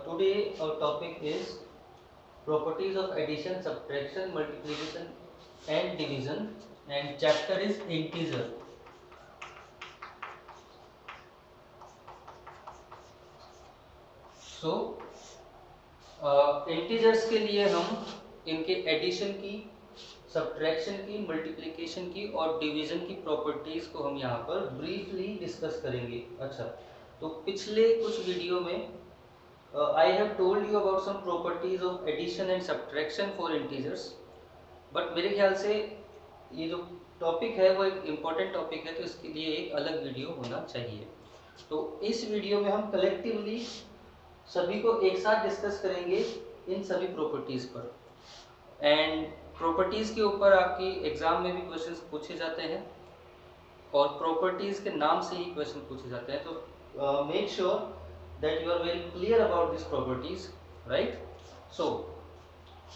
today our topic is properties of addition, subtraction, multiplication and division, and chapter is integer. So integers के लिए हम इनके addition की, subtraction की, multiplication की और डिवीजन की प्रॉपर्टीज को हम यहाँ पर ब्रीफली डिस्कस करेंगे. अच्छा, तो पिछले कुछ वीडियो में I have told you about some properties of addition and subtraction for integers, but मेरे ख्याल से ये जो टॉपिक है वो एक इम्पॉर्टेंट टॉपिक है, तो इसके लिए एक अलग वीडियो होना चाहिए. तो इस वीडियो में हम कलेक्टिवली सभी को एक साथ डिस्कस करेंगे इन सभी प्रॉपर्टीज पर. एंड प्रॉपर्टीज के ऊपर आपकी एग्जाम में भी क्वेश्चंस पूछे जाते हैं और प्रॉपर्टीज के नाम से ही क्वेश्चन पूछे जाते हैं. तो make sure that you are very clear about this properties, right? So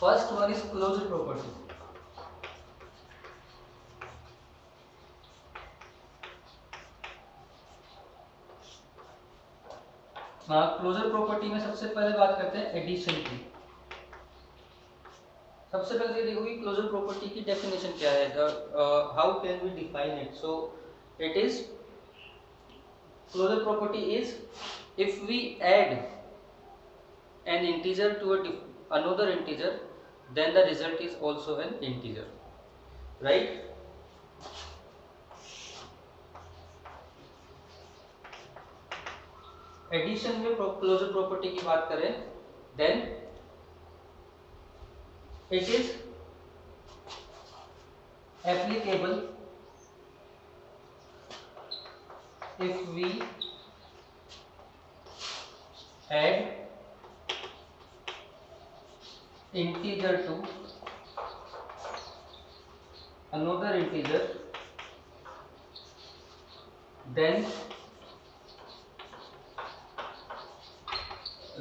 first one is closure property. Closure property में सबसे पहले बात करते हैं एडिशन की. सबसे पहले ये देखो कि क्लोजर प्रॉपर्टी की डेफिनेशन क्या है, how can we define it. So it is, closure property is if we add an integer to another integer then the result is also an integer, right? Addition में closure property की बात करें then it is applicable if we add integer to another integer then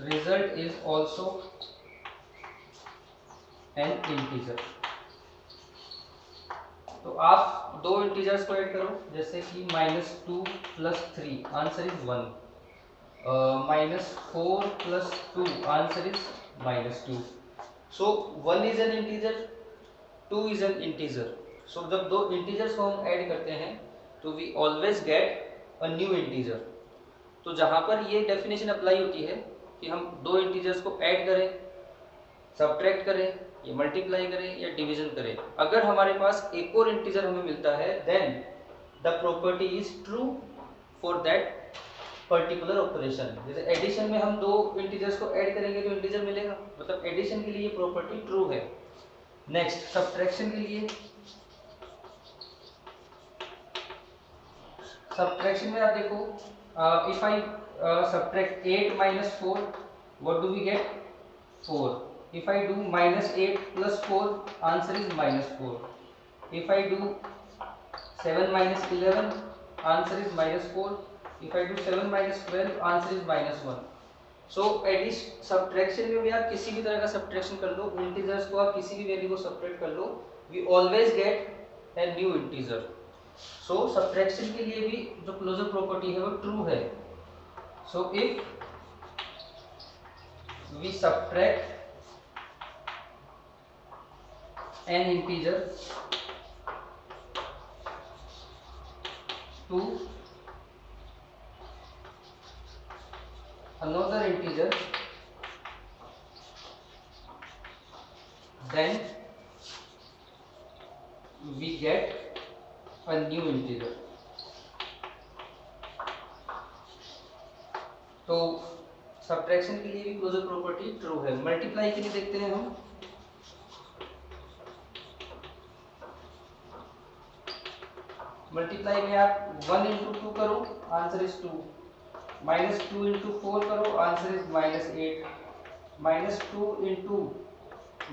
result is also an integer. तो आप दो integers को add करो, जैसे कि -2 + 3 answer is 1, -4 + 2 answer is -2. So 1 is an integer, 2 is an integer. So जब दो integers को हम ऐड करते हैं तो we always get a new integer. तो जहाँ पर ये डेफिनेशन अप्लाई होती है कि हम दो इंटीजर्स को ऐड करें, सब्ट्रैक्ट करें या मल्टीप्लाई करें या डिवीजन करें, अगर हमारे पास एक और इंटीजर हमें मिलता है then the property is true for that particular operation. जैसे एडिशन में हम दो इंटीजर्स को ऐड करेंगे तो इंटीजर मिलेगा, मतलब एडिशन के लिए ये प्रॉपर्टी ट्रू है. नेक्स्ट सब्ट्रैक्शन के लिए, सब्ट्रैक्शन में आप देखो, if I subtract 8 - 4 what do we get 4. If I do -8 + 4 answer is -4. If I do 7 - 11 answer is -4. If I do 7 - 12 answer is -1. So addition subtraction में भी आप किसी भी तरह का सब्ट्रैक्शन कर लो, इंटीजर्स को आप किसी भी वैल्यू को सब्ट्रैक्ट कर लो, we always get a new integer. So subtraction के लिए भी जो क्लोजर प्रॉपर्टी है वो ट्रू है. So if we subtract an integer to another integer then we get a new integer. तो सब्ट्रैक्शन के लिए भी क्लोजर प्रॉपर्टी ट्रू है. मल्टीप्लाई के लिए देखते हैं हम. मल्टीप्लाई में आप 1 × 2 करो आंसर इज 2, -2 × 4 करो आंसर इज -8, -2 ×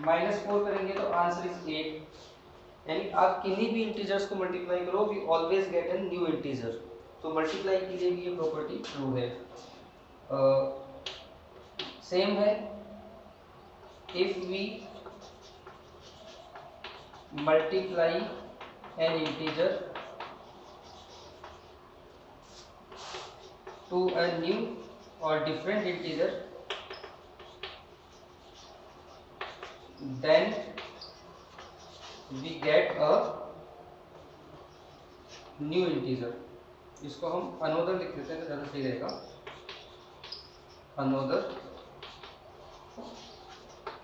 -4 करेंगे तो आंसर इज 8. यानी आप किन्हीं भी इंटीजर्स को मल्टीप्लाई करो we always get a new integer. तो मल्टीप्लाई के लिए भी ये प्रॉपर्टी ट्रू है. सेम है if we multiply an integer to a new or different integer then we get a new integer. इसको हम another लिख देते हैं तो ज़्यादा सही रहेगा, another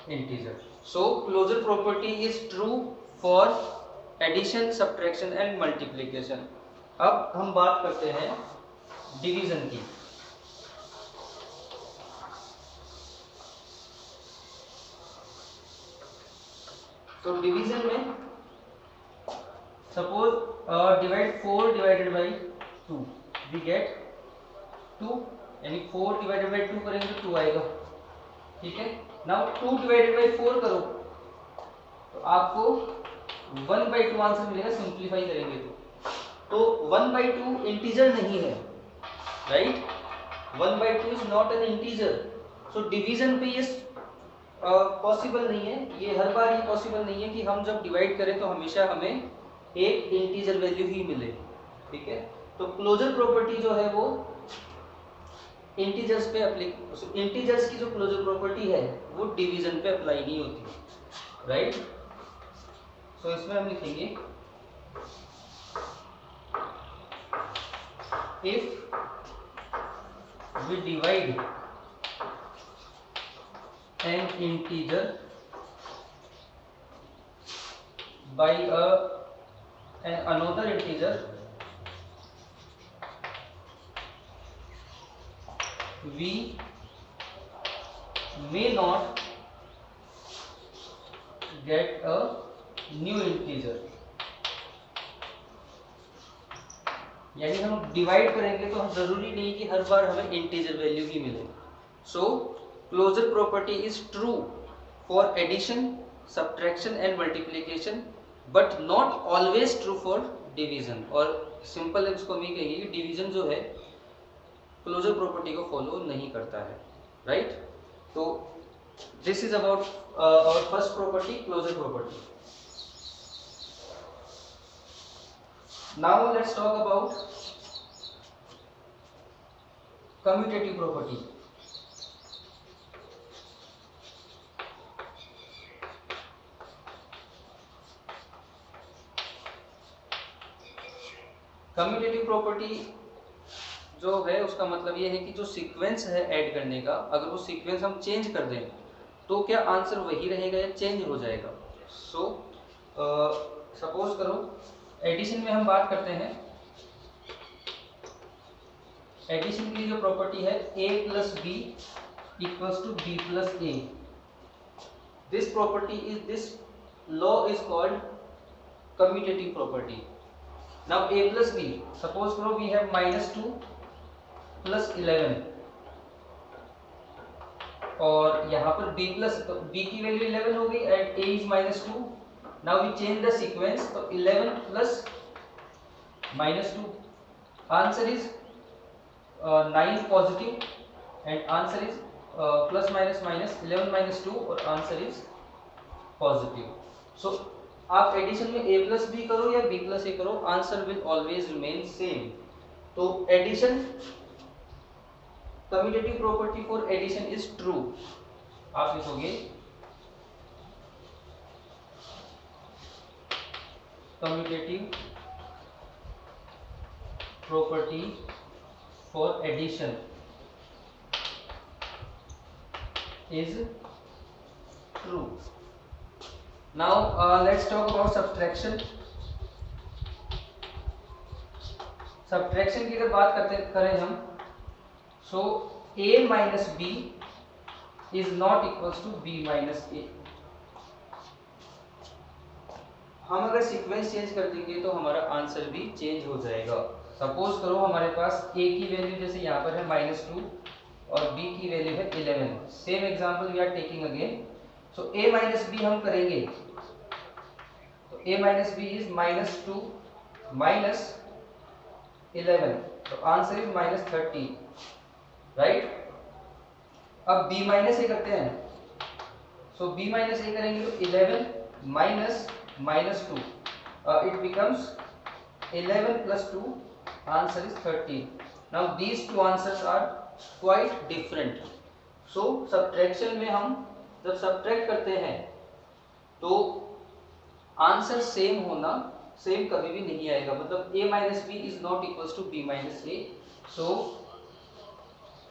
integer. So closure property is true for addition, subtraction and multiplication. अब हम बात करते हैं डिवीजन की. तो डिवीजन में suppose divide 4 divided by 2 we get 2, यानी 4 डिवाइडेड बाई 2 करेंगे तो 2 आएगा. ठीक है. नाउ 2 डिवाइडेड बाई 4 करो तो आपको 1/2 आंसर मिलेगा, सिंप्लीफाई करेंगे तो 1/2 इंटीजर नहीं है, right. 1/2 is not an integer. So division पे ये पॉसिबल नहीं है, ये हर बार ये पॉसिबल नहीं है कि हम जब डिवाइड करें तो हमेशा हमें एक इंटीजर वैल्यू ही मिले. ठीक है. तो क्लोजर प्रॉपर्टी जो है वो इंटीजर्स पे इंटीजर्स की जो क्लोजर प्रॉपर्टी है वो डिवीजन पे अप्लाई नहीं होती, राइट. सो इसमें हम लिखेंगे if we divide an integer by another integer, we may not get a new integer. यानी हम डिवाइड करेंगे तो हम जरूरी नहीं कि हर बार हमें इंटीजर वैल्यू ही मिले. सो closure property is true for addition, subtraction and multiplication but not always true for division. और सिंपल इसको हम ये कहेंगे कि डिवीजन जो है क्लोजर प्रॉपर्टी को फॉलो नहीं करता है, राइट. तो this is about our first property, closure property. Now let's talk about commutative property. Commutative property जो है उसका मतलब ये है कि जो सीक्वेंस है ऐड करने का, अगर वो सीक्वेंस हम चेंज कर दें तो क्या आंसर वही रहेगा या चेंज हो जाएगा. सो सपोज करो एडिशन में हम बात करते हैं. एडिशन की जो प्रॉपर्टी है a plus B equals to b plus A. This property is this law is called commutative property. Now a plus b, suppose करो we have -2 plus 11 और यहाँ पर b plus, तो b की वैल्यू 11 हो गई and a is -2. Now we change the sequence, तो 11 plus -2, answer is 9 positive and answer is plus minus minus 11 minus 2 और answer is positive. So आप एडिशन में a प्लस बी करो या b प्लस ए करो, answer will always remain same. तो addition, commutative property for addition is true. आप लिखोगे commutative property for addition is true. Now let's talk about subtraction. Subtraction की अगर बात करें हम, so a minus b is not equals to b minus a. हम अगर सीक्वेंस चेंज कर देंगे तो हमारा आंसर भी चेंज हो जाएगा. सपोज करो हमारे पास a की वैल्यू जैसे यहाँ पर है -2 और b की वैल्यू है 11. Same example we are taking again. So a minus b हम करेंगे तो a minus b is -2 minus 11, तो आंसर इज -30, राइट. अब b माइनस ए करते हैं. सो b माइनस ए करेंगे तो 11 minus -2, it becomes 11 plus 2, answer is 13. Now these two answers are quite different. So subtraction में हम जब subtract करते हैं तो आंसर सेम होना, सेम कभी भी नहीं आएगा, मतलब a minus B is not equals to b minus A. So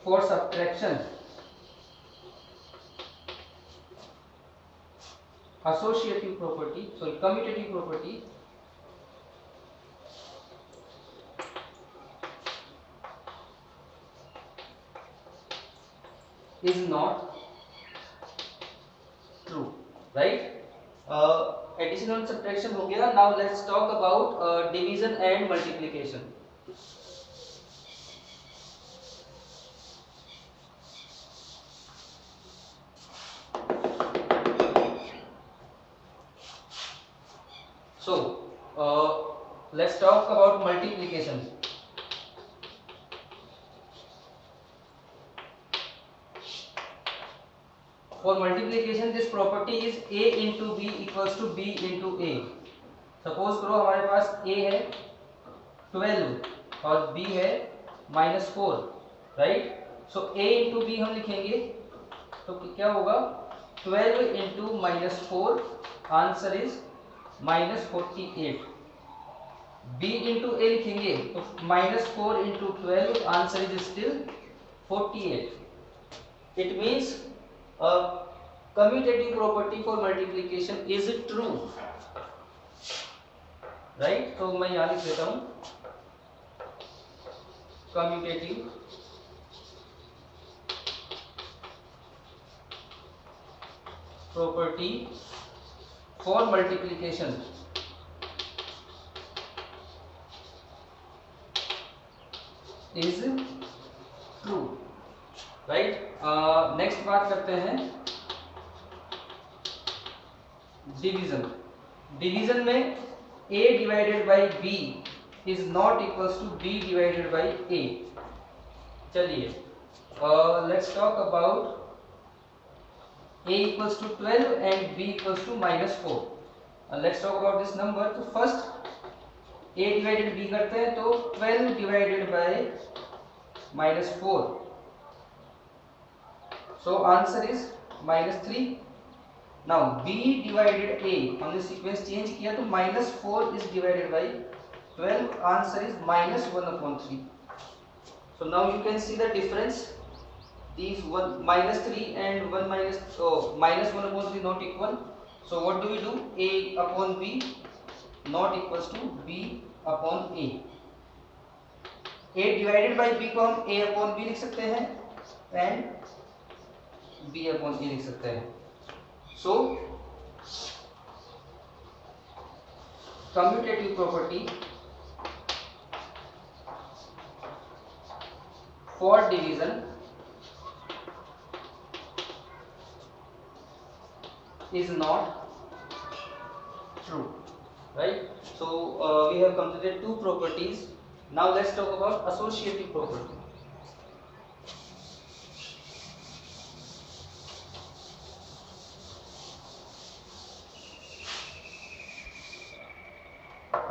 for subtraction associative property, sorry, commutative property is not true, right? Addition and subtraction हो गया. Now let's talk about division and multiplication. So let's talk about multiplication. For multiplication this property is a into b equals to b into a. Suppose करो हमारे पास a है 12 और b है -4, right? So a into b हम लिखेंगे तो क्या होगा 12 into -4, answer is -48. b into a लिखेंगे तो -4 into 12, answer is still 48. It means a commutative property for multiplication is true, right? तो मैं यहाँ लिख देता हूँ commutative property for multiplication is true, right? Next बात करते हैं डिवीजन. डिवीजन में a divided by b is not equals to b divided by a. चलिए let's talk about a equals to 12 and b equals to -4. Let's talk about this number. तो first a divided b करते हैं तो 12 divided by -4. So answer is -3. Now b divided a, हमने sequence change किया तो -4 is divided by 12, answer is -1/3. So now you can see the difference. These -3 and -1/3 not equal. So what do we do? A upon b not equals to b upon a. a divided by b को हम a upon b लिख सकते हैं and b upon a लिख सकते हैं. So commutative property for division is not true, right? So we have completed two properties. Now let's talk about associative property.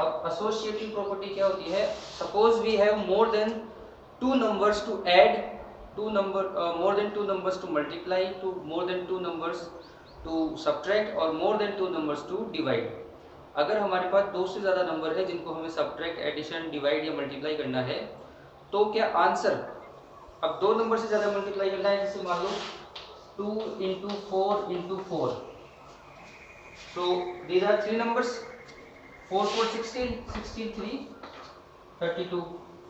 अब associative property क्या होती है? Suppose we have more than two numbers to add, more than two numbers to multiply, more than two numbers to subtract और more than two numbers to divide. अगर हमारे पास दो से ज़्यादा नंबर है जिनको हमें सब्ट्रैक्ट, एडिशन, डिवाइड या मल्टीप्लाई करना है तो क्या आंसर, अब दो नंबर से ज़्यादा मल्टीप्लाई करना है, जैसे मान लो 2 into 4 into 4. So these are three numbers. 4 4 16, 16 3 32,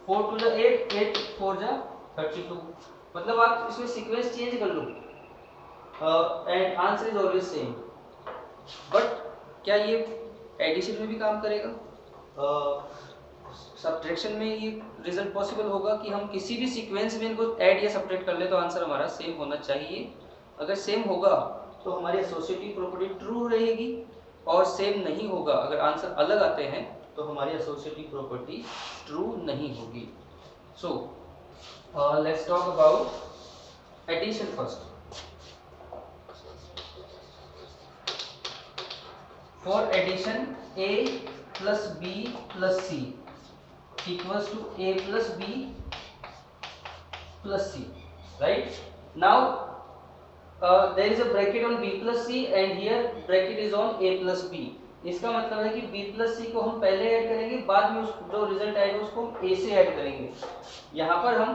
4 2 जा 8, 8 4 जा 32. मतलब आप इसमें सीक्वेंस चेंज कर लो and answer is always same. But क्या ये एडिशन में भी काम करेगा? सब्ट्रैक्शन में ये रिजल्ट पॉसिबल होगा कि हम किसी भी सीक्वेंस में इनको ऐड या सब्ट्रैक्ट कर ले तो आंसर हमारा सेम होना चाहिए. अगर सेम होगा तो हमारी एसोसिएटिव प्रॉपर्टी ट्रू रहेगी, और सेम नहीं होगा, अगर आंसर अलग आते हैं तो हमारी एसोसिएटिव प्रॉपर्टी ट्रू नहीं होगी. So let's talk about addition first. For addition a plus b plus c equals to a plus b plus c, right? Now there is a bracket on b plus C and here bracket is on a plus b। इसका मतलब है कि b plus सी को हम पहले add करेंगे, बाद में उस जो रिजल्ट आएगा उसको हम a से ऐड करेंगे। यहाँ पर हम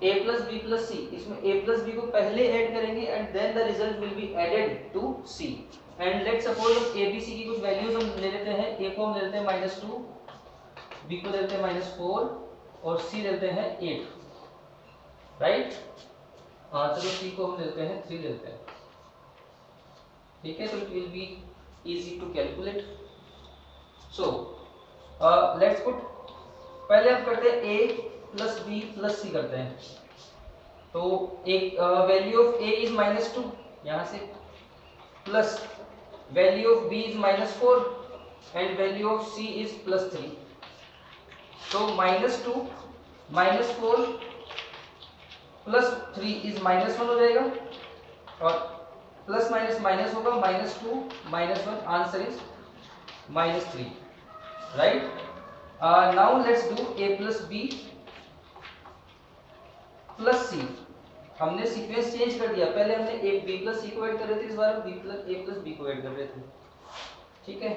a plus B plus C, इसमें a प्लस b को पहले ऐड करेंगे and then the result will be added to c। And let's suppose a b c की कुछ वैल्यूज हम ले लेते हैं। a को हम ले लेते हैं -2, b को ले लेते हैं -4 और c लेते हैं 8, राइट। चलो c को हम लेते हैं 3 लेते हैं, ठीक है। तो it will be easy to calculate. So let's put, पहले हम करते हैं a plus b plus c करते हैं। तो एक वैल्यू ऑफ a इज -2 यहाँ से, plus value of b is -4 and value of c is +3। तो -2 -4 +3 इज -1 हो जाएगा और प्लस माइनस माइनस होगा, -2 -1, answer is -3, right. Now let's do a plus b plus c। हमने सीक्वेंस चेंज कर दिया, पहले हमने a b प्लस c को ऐड कर रहे थे, इस बार हम a प्लस b को ऐड कर रहे थे, ठीक है।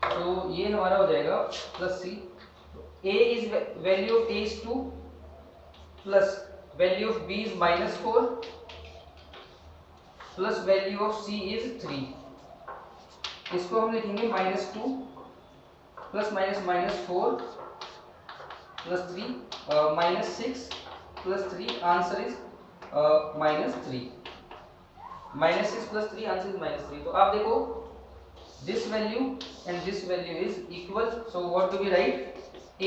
तो ये हमारा हो जाएगा plus c। a is value of a is 2 plus value of b is -4 plus value of c is 3। इसको हम लिखेंगे -2 plus -4 plus 3 -6 plus 3, answer is -3। -6 plus 3, answer is -3। तो आप देखो this value and this value is equal, so what do we write?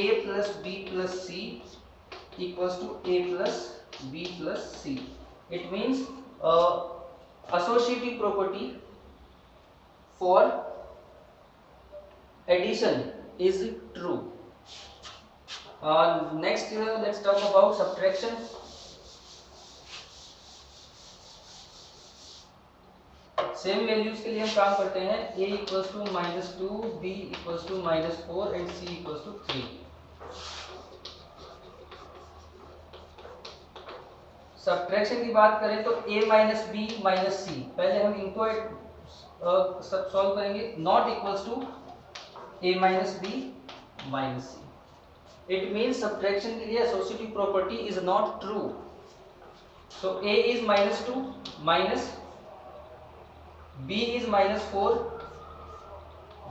a plus b plus c equals to a plus b plus c. It means associative property for addition is true. Next let's talk about subtraction. Same values के लिए हम काम करते हैं। a equals to -2, b equals to -4 and c equals to 3। Subtraction की बात करें तो a minus b minus c, पहले हम इनको सब सॉल्व करेंगे। Not equals to a minus b minus c। It means subtraction के लिए associative property is not true. So a is -2 minus b is -4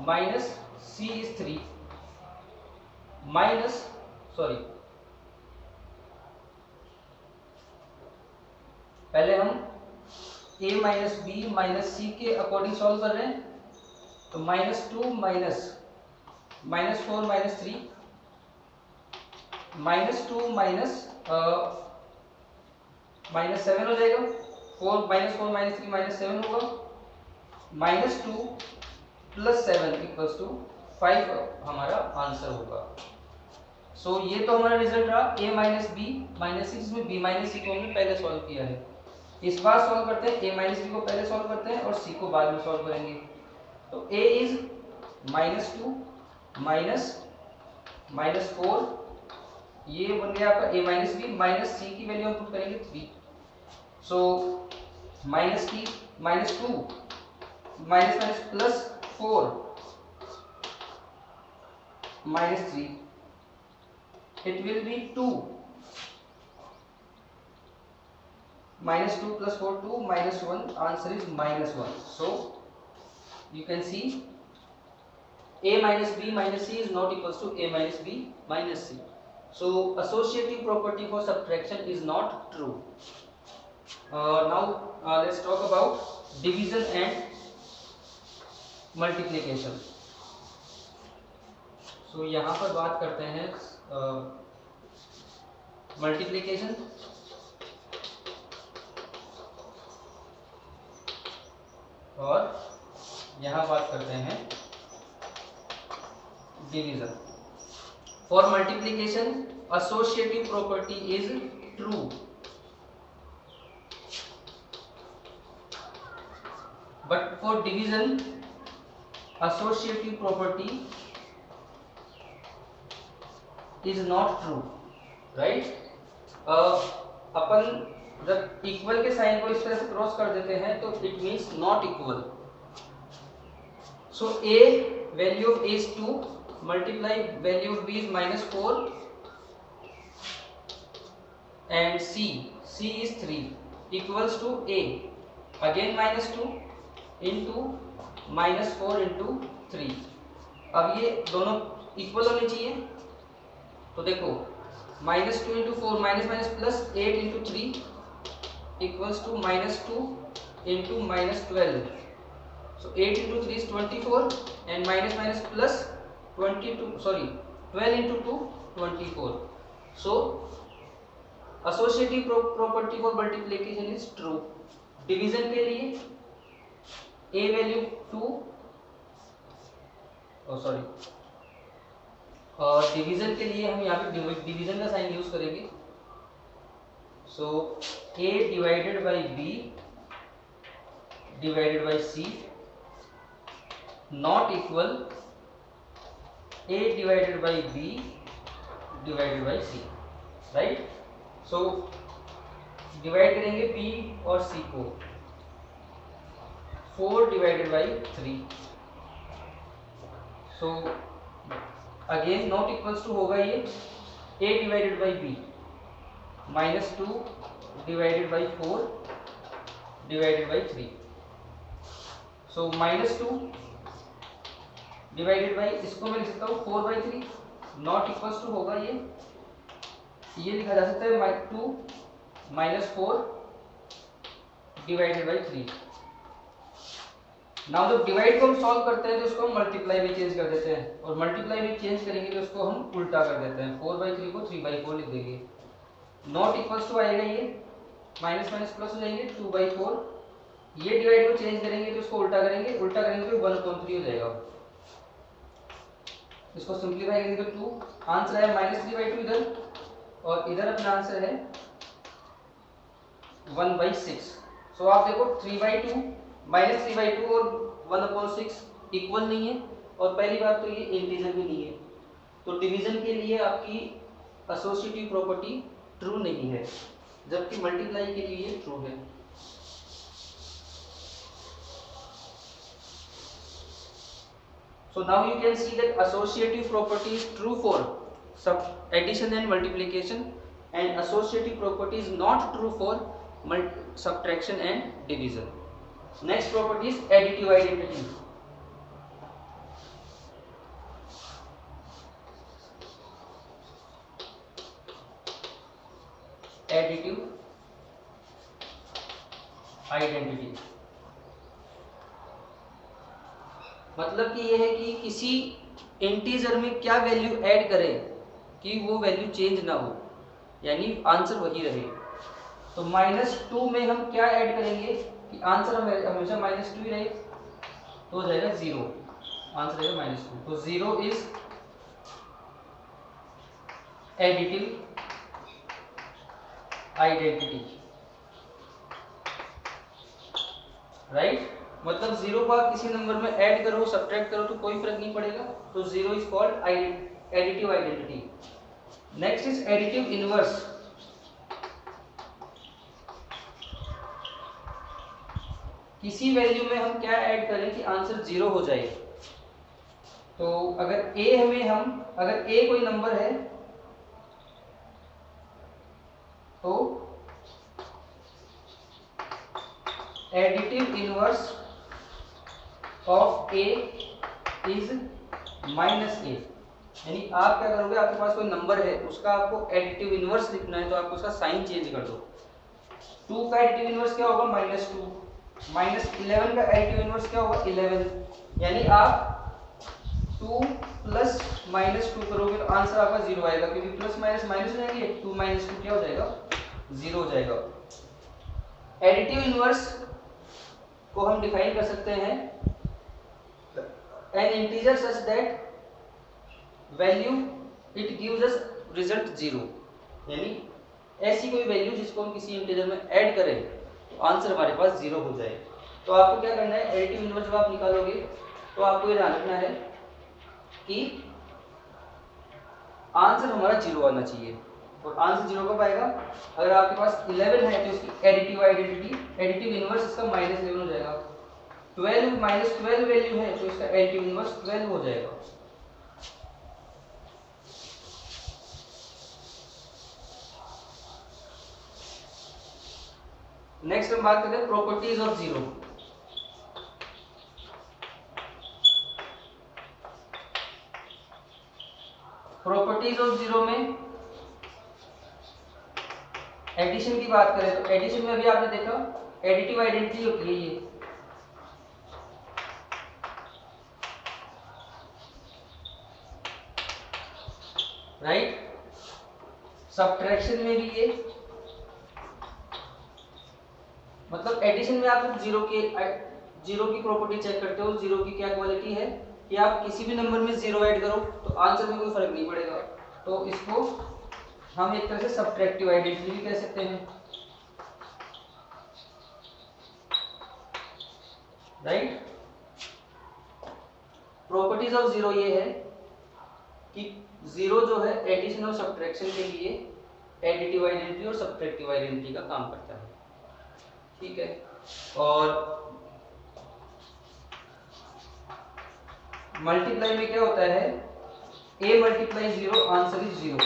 minus c is 3 minus पहले हम a minus b minus c के according solve कर रहे हैं। तो -2 minus -4 minus 3, -2 minus -7 हो जाएगा। -4 माइनस 3 -7 होगा। -2 प्लस 7 इक्वल्स टू 5 हमारा आंसर होगा। सो ये तो हमारा रिजल्ट रहा a minus b minus c, जिसमें b माइनस c को हमने पहले सॉल्व किया है। इस बार सॉल्व करते हैं a माइनस b को पहले सॉल्व करते हैं और c को बाद में सॉल्व करेंगे। तो a इज -2 माइनस -4, ये बन गया आपका a minus b, minus c की वैल्यू हम पुट करेंगे 3। सो -2 minus plus 4 -3, it will be 2 -2 plus 4 2 -1, answer is -1. So you can see a minus b minus c is not equals to a minus b minus c. So associative property for subtraction is not true. Now let's talk about division and multiplication. So यहाँ पर बात करते हैं multiplication और यहाँ बात करते हैं division. For multiplication associative property is true, but for division associative property is not true, right? अपन जब इक्वल के साइन को इस तरह से क्रॉस कर देते हैं तो it means not equal. So a value of a is 2 multiply value of b is -4 and c is 3 equals to a again -2 into -4 into 3। अब ये दोनों इक्वल होने चाहिए, तो देखो -2 into 4 minus plus 8 into 3 equals to -2 into -12। So 8 into 3 is 24 and minus plus 22, sorry 12 into 2 24। So associative property for multiplication is true। Division के लिए a value 2 sorry division के लिए हम यहाँ पे डिवीजन का साइन यूज करेंगे। सो a divided by b divided by c not equal a divided by b divided by c, right? So divide करेंगे b और c को 4 divided by 3। so again not equals to होगा ये a divided by b -2 divided by 4 divided by 3। so -2 divided by, इसको मैं लिख सकता हूँ 4/3 नॉट इक्वल्स टू होगा ये लिखा जा सकता है 2 -4 डिवाइडेड बाई 3। नाउ जब डिवाइड को हम सॉल्व करते हैं तो उसको हम मल्टीप्लाई में चेंज कर देते हैं, और मल्टीप्लाई में चेंज करेंगे तो उसको हम उल्टा कर देते हैं, 4/3 को 3/4 लिख देंगे। नॉट इक्वल्स टू आएगा ये माइनस प्लस हो जाएंगे 2/4। ये डिवाइड को चेंज करेंगे तो उसको उल्टा करेंगे तो 1/3 हो जाएगा। इसको सिंप्लीफाई करेंगे तो 2, आंसर है -3/2 इधर, और इधर अपना आंसर है 1/6। सो आप देखो 3/2 -3/2 और 1/6 इक्वल नहीं है, और पहली बात तो ये इंटीजर भी नहीं है, तो डिवीजन के लिए आपकी एसोसिएटिव प्रॉपर्टी ट्रू नहीं है, जबकि मल्टीप्लाई के लिए ये ट्रू है। So now you can see that associative property is true for addition and multiplication, and associative property is not true for subtraction and division. Next property is additive identity. Additive identity मतलब कि ये है कि किसी integer में क्या value add करें कि वो वैल्यू चेंज ना हो, यानी आंसर वही रहे। तो -2 में हम क्या ऐड करेंगे कि आंसर हमेशा -2 ही रहे, तो हो जाएगा 0, आंसर रहेगा -2। तो 0 इज एडिटिव आइडेंटिटी, राइट। मतलब 0 को आप किसी नंबर में ऐड करो सब्ट्रैक्ट करो तो कोई फर्क नहीं पड़ेगा, तो 0 is called additive identity. Next is additive inverse. किसी वैल्यू में हम क्या ऐड करें कि आंसर 0 हो जाए। तो अगर a कोई नंबर है तो additive inverse of a is -a, यानी आप क्या करोगे, आपके पास कोई नंबर है उसका आपको एडिटिव इनवर्स लिखना है तो आपको उसका साइन चेंज कर दो। 2 का एडिटिव इनवर्स क्या होगा -2, -11 का एडिटिव इनवर्स क्या होगा 11, यानी आप 2 प्लस -2 करोगे तो आंसर आपका 0 आएगा, क्योंकि प्लस माइनस माइनस हो जाएंगे, 2 - 2 क्या हो जाएगा 0 हो जाएगा। एडिटिव इनवर्स को हम डिफाइन कर सकते हैं an integer such that value it gives us result 0, यानी ऐसी कोई वैल्यू जिसको हम किसी इंटीजर में ऐड करें तो आंसर हमारे पास 0 हो जाए। तो आपको क्या करना है, एडिटिव इनवर्स जब आप निकालोगे तो आपको ये ध्यान रखना है कि आंसर हमारा 0 आना चाहिए। और आंसर 0 कब आएगा? अगर आपके पास 11 है तो इसकी एडिटिव आइडेंटिटी, एडिटिव इनवर्स इसका -11 हो जाएगा। 12 -12 वैल्यू है तो इसका एडिटिव इनवर्स 12 हो जाएगा। नेक्स्ट हम बात करते हैं properties of zero. Properties of zero में एडिशन की बात करें तो एडिशन में अभी आपने देखा एडिटिव आइडेंटिटी होती है ये, राइट। सब्ट्रैक्शन में भी ये, मतलब एडिशन में आप जीरो की प्रॉपर्टी चेक करते हो। जीरो की क्या क्वालिटी है कि आप किसी भी नंबर में जीरो ऐड करो तो आंसर में कोई फर्क नहीं पड़ेगा, तो इसको हम एक तरह से सब्ट्रैक्टिव आइडेंटिटी भी कह सकते हैं, राइट। प्रॉपर्टीज ऑफ जीरो ये है कि जीरो जो है एडिशन और सब्ट्रैक्शन के लिए एडिटिव आइडेंटिटी और सब्ट्रैक्टिव आइडेंटिटी का काम करता है, ठीक है। और मल्टीप्लाई में क्या होता है, a मल्टीप्लाई 0 आंसर इज 0,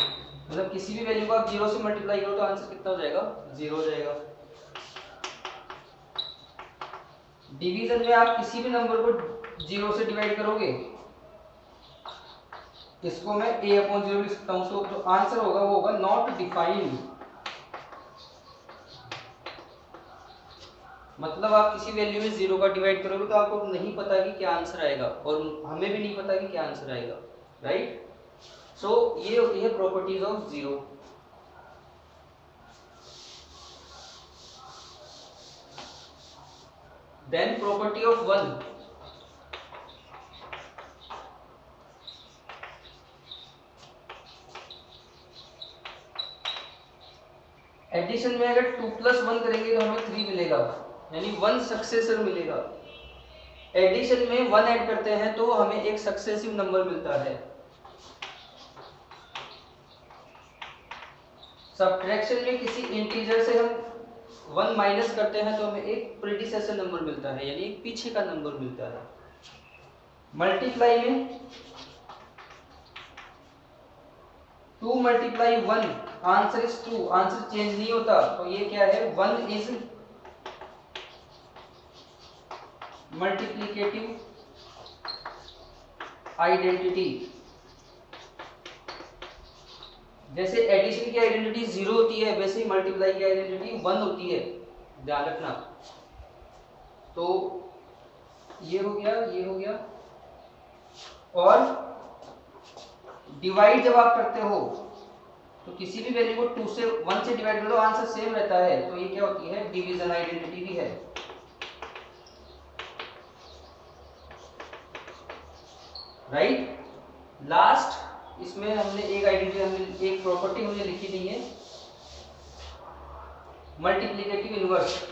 मतलब किसी भी वैल्यू को आप 0 से मल्टीप्लाई करो तो आंसर कितना हो जाएगा? 0 हो जाएगा। डिवीजन में आप किसी भी नंबर को 0 से डिवाइड करोगे, इसको मैं a/0 लिख सकता हूं, तो जो आंसर होगा वो होगा नॉट डिफाइंड। मतलब आप किसी वैल्यू में 0 का डिवाइड करोगे तो आपको नहीं पता कि क्या आंसर आएगा, और हमें भी नहीं पता कि क्या आंसर आएगा, राइट। सो ये होती है properties of zero. Then property of 1। Addition में अगर 2 + 1 करेंगे तो हमें 3 मिलेगा, यानी 1 सक्सेसर मिलेगा। एडिशन में 1 ऐड करते हैं तो हमें एक सक्सेसिव नंबर मिलता है। सब्ट्रैक्शन में किसी इंटीजर से हम 1 माइनस करते हैं तो हमें एक प्रीडिसेसर नंबर मिलता है, यानी एक पीछे का नंबर मिलता है। मल्टीप्लाई में 2 × 1 आंसर इज 2, आंसर चेंज नहीं होता, तो ये क्या है? 1 इज मल्टीप्लिकेटिव आइडेंटिटी। जैसे एडिशन की आइडेंटिटी 0 होती है, वैसे ही मल्टीप्लाई की आइडेंटिटी 1 होती है, ध्यान रखना। तो ये हो गया, ये हो गया। और डिवाइड जब आप करते हो तो किसी भी वैल्यू को 2 से 1 से डिवाइड कर दो, आंसर सेम रहता है, तो ये क्या होती है? डिवीजन आइडेंटिटी भी है, राइट। लास्ट इसमें हमने एक आइडेंटिटी, हमने एक प्रॉपर्टी हमने लिखी नहीं है, multiplicative inverse.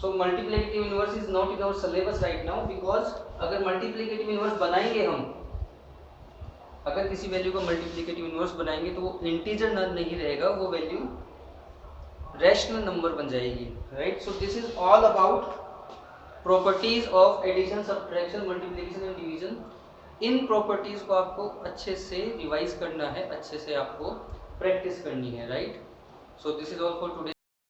So multiplicative inverse is not in our syllabus right now, because अगर मल्टीप्लिकेटिव इनवर्स बनाएंगे हम, अगर किसी वैल्यू का मल्टीप्लिकेटिव इनवर्स बनाएंगे तो वो इंटीजर नहीं रहेगा, वो वैल्यू रैशनल नंबर बन जाएगी, right. So this is all about properties of addition, subtraction, multiplication and division. इन प्रॉपर्टीज को आपको अच्छे से रिवाइज करना है, अच्छे से आपको प्रैक्टिस करनी है, right. So this is all for today.